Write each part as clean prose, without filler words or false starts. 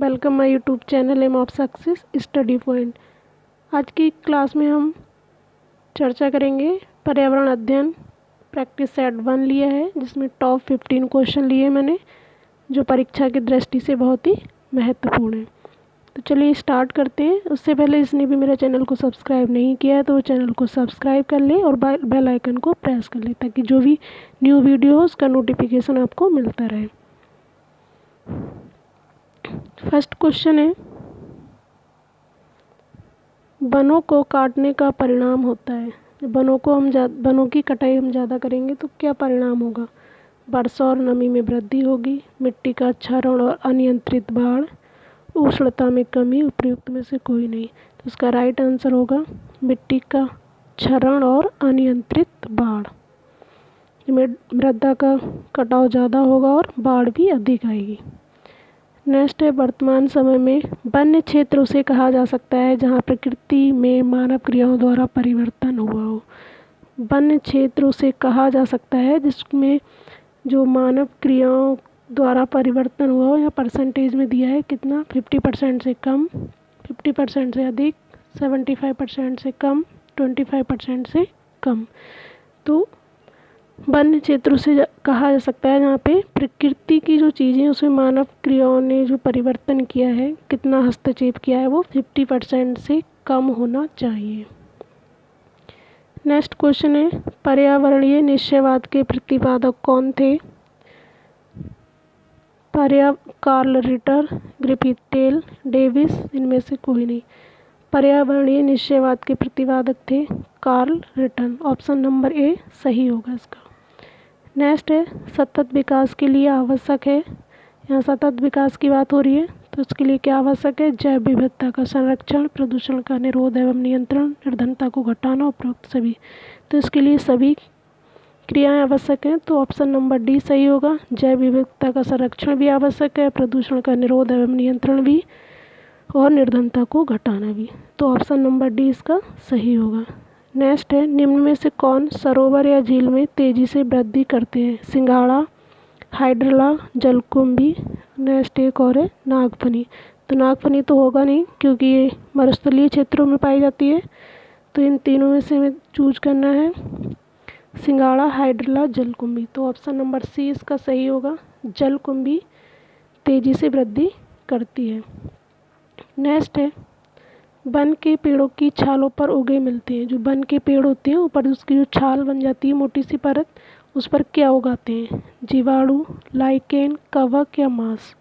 Welcome my YouTube channel M of success study point. आज की class में हम चर्चा करेंगे पर्यावरण अध्ययन प्रैक्टिस सेट 1 लिया है, जिसमें टॉप 15 क्वेश्चन लिए मैंने, जो परीक्षा की दृष्टि से बहुत ही महत्वपूर्ण है। तो चलिए स्टार्ट करते हैं। उससे पहले जिसने भी मेरे चैनल को सब्सक्राइब नहीं किया है तो वो चैनल को सब्सक्राइब कर ले और बेल आइकन को प्रेस कर ले, ताकि जो भी न्यू वीडियो हो उसका नोटिफिकेशन आपको मिलता रहे। फर्स्ट क्वेश्चन है, वनों को काटने का परिणाम होता है। वनों की कटाई हम ज़्यादा करेंगे तो क्या परिणाम होगा? वर्षा और नमी में वृद्धि होगी, मिट्टी का क्षरण और अनियंत्रित बाढ़, उष्णता में कमी, उपयुक्त में से कोई नहीं। तो इसका राइट आंसर होगा मिट्टी का क्षरण और अनियंत्रित बाढ़। मृदा का कटाव ज़्यादा होगा और बाढ़ भी अधिक आएगी। नेक्स्ट है, वर्तमान समय में वन्य क्षेत्र उसे कहा जा सकता है जहाँ प्रकृति में मानव क्रियाओं द्वारा परिवर्तन हुआ हो। वन्य क्षेत्र उसे कहा जा सकता है जिसमें जो मानव क्रियाओं द्वारा परिवर्तन हुआ हो। यहाँ परसेंटेज में दिया है कितना, 50% से कम, 50% से अधिक, 75% से कम, 25% से कम। तो वन्य क्षेत्र उसे कहा जा सकता है जहाँ पे प्रकृति की जो चीज़ें उसमें मानव क्रियाओं ने जो परिवर्तन किया है, कितना हस्तक्षेप किया है, वो 50% से कम होना चाहिए। नेक्स्ट क्वेश्चन है, पर्यावरणीय निश्चयवाद के प्रतिपादक कौन थे? Carl Ritter, Griffith Taylor, Davis, इनमें से कोई नहीं। पर्यावरणीय निश्चयवाद के प्रतिपादक थे Carl Ritter. Option number A सही होगा इसका। नेक्स्ट है, सतत विकास के लिए आवश्यक है। यहाँ सतत विकास की बात हो रही है, तो इसके लिए क्या आवश्यक है? जैव विविधता का संरक्षण, प्रदूषण का निरोध एवं नियंत्रण, निर्धनता को घटाना, उपरोक्त सभी। तो इसके लिए सभी क्रियाएं आवश्यक हैं। तो ऑप्शन नंबर डी सही होगा। जैव विविधता का संरक्षण भी आवश्यक है, प्रदूषण का निरोध एवं नियंत्रण भी, और निर्धनता को घटाना भी। तो ऑप्शन नंबर डी इसका सही होगा। नेक्स्ट है, निम्न में से कौन सरोवर या झील में तेजी से वृद्धि करते हैं? सिंघाड़ा, हाइड्रला, जलकुंभी, नेक्स्ट एक और है नागफनी। तो नागफनी तो होगा नहीं क्योंकि ये मरुस्थलीय क्षेत्रों में पाई जाती है। तो इन तीनों में से हमें चूज करना है, सिंघाड़ा, हाइड्रला, जलकुंभी। तो ऑप्शन नंबर सी इसका सही होगा। जलकुंभी तेजी से वृद्धि करती है। नेक्स्ट है, वन के पेड़ों की छालों पर उगे मिलते हैं। जो वन के पेड़ होते हैं ऊपर उसकी जो छाल बन जाती है, मोटी सी परत, उस पर क्या उगाते हैं? जीवाणु, लाइकेन, कवक या मांस।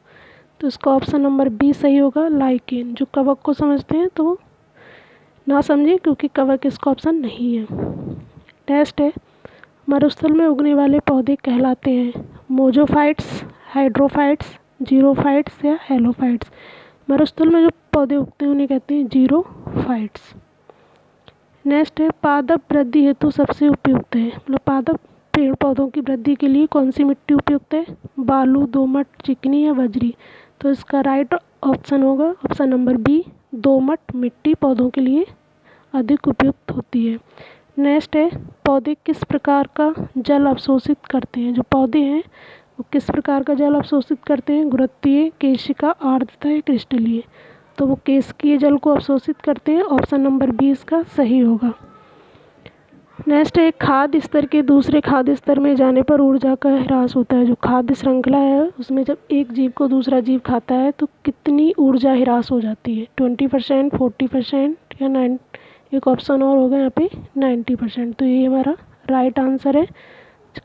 तो इसका ऑप्शन नंबर बी सही होगा, लाइकेन। जो कवक को समझते हैं तो ना समझे, क्योंकि कवक इसका ऑप्शन नहीं है। नेक्स्ट है, मरुस्थल में उगने वाले पौधे कहलाते हैं मोजोफाइट्स, हाइड्रोफाइट्स, जीरोफाइट्स या हेलोफाइट्स। मरुस्थल में जो पौधे उगते हैं उन्हें कहते हैं जीरोफाइट्स। नेक्स्ट है, पादप वृद्धि हेतु सबसे उपयुक्त है। मतलब पादप पेड़ पौधों की वृद्धि के लिए कौन सी मिट्टी उपयुक्त है? बालू, दोमट, चिकनी या बजरी। तो इसका राइट ऑप्शन होगा ऑप्शन नंबर बी, दोमट मिट्टी पौधों के लिए अधिक उपयुक्त होती है। नेक्स्ट है, पौधे किस प्रकार का जल अवशोषित करते हैं? जो पौधे हैं वो किस प्रकार का जल अवशोषित करते हैं? गुरुत्वीय, केशिका, आर्द्रता या क्रिस्टलीय। तो वो केशिकीय जल को अवशोषित करते हैं। ऑप्शन नंबर बी इसका सही होगा। नेक्स्ट है, खाद्य स्तर के दूसरे खाद्य स्तर में जाने पर ऊर्जा का ह्रास होता है। जो खाद्य श्रृंखला है उसमें जब एक जीव को दूसरा जीव खाता है तो कितनी ऊर्जा ह्रास हो जाती है? 20%, 40% या 9? एक ऑप्शन और होगा यहाँ पे 90%। तो ये हमारा राइट आंसर है।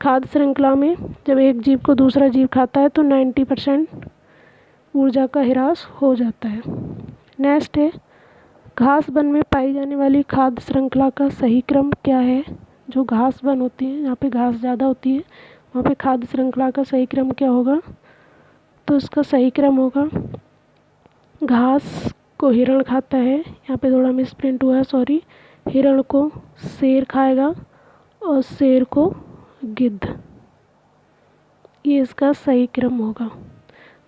खाद्य श्रृंखला में जब एक जीव को दूसरा जीव खाता है तो 90% ऊर्जा का ह्रास हो जाता है। नेक्स्ट है, घास वन में पाई जाने वाली खाद्य श्रृंखला का सही क्रम क्या है? जो घास वन होती है, यहाँ पे घास ज़्यादा होती है, वहाँ पे खाद्य श्रृंखला का सही क्रम क्या होगा? तो इसका सही क्रम होगा, घास को हिरण खाता है, यहाँ पे थोड़ा मिसप्रिंट हुआ है, सॉरी। हिरण को शेर खाएगा और शेर को गिद्ध। ये इसका सही क्रम होगा।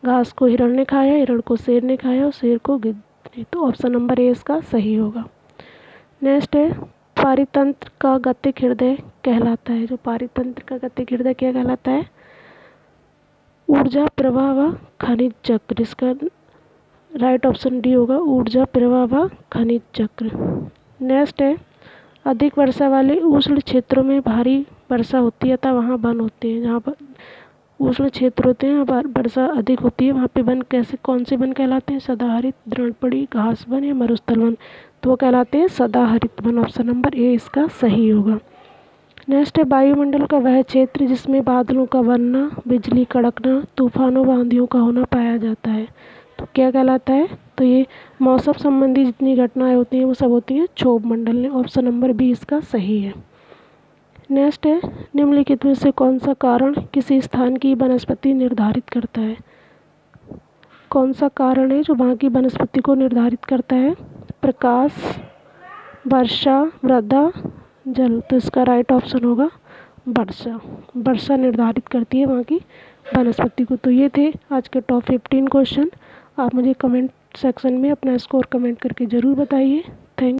घास को हिरण ने खाया, हिरण को शेर ने खाया और शेर को गिद्ध ने। तो ऑप्शन नंबर ए इसका सही होगा। नेक्स्ट है, पारितंत्र का गतिक हृदय कहलाता है। जो पारितंत्र का गतिक हृदय क्या कहलाता है? ऊर्जा प्रवाह व खनिज चक्र। इसका राइट ऑप्शन डी होगा, ऊर्जा प्रवाह व खनिज चक्र। नेक्स्ट है, अधिक वर्षा वाले उष्ण क्षेत्रों में भारी वर्षा होती है अतः वहाँ वन होते हैं। जहाँ पर उष्ण क्षेत्र होते हैं वहाँ पर वर्षा अधिक होती है, वहाँ पे वन कौन से वन कहलाते हैं? सदाहरित, द्रोणपड़ी, घास वन या मरुस्थल वन? तो वो कहलाते हैं सदाहरित वन। ऑप्शन नंबर ए इसका सही होगा। नेक्स्ट है, वायुमंडल का वह क्षेत्र जिसमें बादलों का बनना, बिजली कड़कना, तूफानों व आंधियों का होना पाया जाता है, तो क्या कहलाता है? तो ये मौसम संबंधी जितनी घटनाएं होती हैं वो सब होती हैं क्षोभ मंडल में। ऑप्शन नंबर बी इसका सही है। नेक्स्ट है, निम्नलिखित में से कौन सा कारण किसी स्थान की वनस्पति निर्धारित करता है? कौन सा कारण है जो वहाँ की वनस्पति को निर्धारित करता है? प्रकाश, वर्षा, मृदा, जल? तो इसका राइट ऑप्शन होगा वर्षा। वर्षा निर्धारित करती है वहाँ की वनस्पति को। तो ये थे आज के टॉप 15 क्वेश्चन। आप मुझे कमेंट सेक्शन में अपना स्कोर कमेंट करके ज़रूर बताइए। थैंक